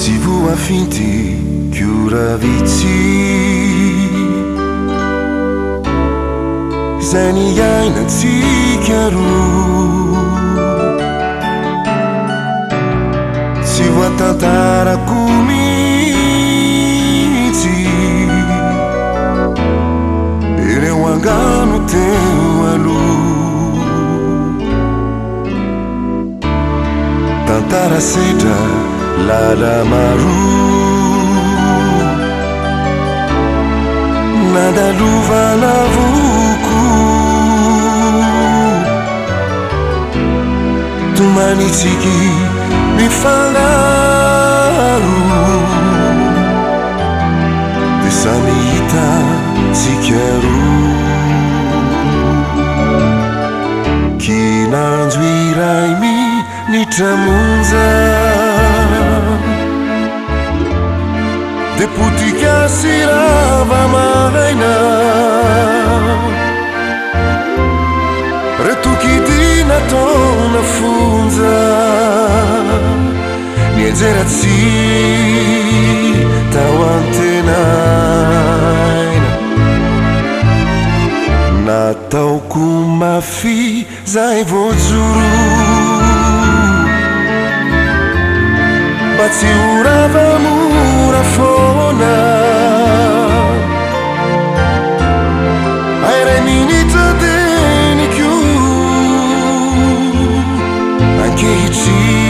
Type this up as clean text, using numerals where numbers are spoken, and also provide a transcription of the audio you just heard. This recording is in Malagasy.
Si voafinty kioravitsy zay niainatsika roa tsy voatantarako mihitsy ireo angano teo aloha tantara sedra lala maro nadalovana voko tomanitsiki mifangaro de samy hita tsika roa kinanjo iray nitramonja de potika sirava mahaina retokidy nataona fonja nienjeratsy tao antenaina nataoko mafy zay vojoro mba tsy orava mora fona airay minitra denikio ankehitry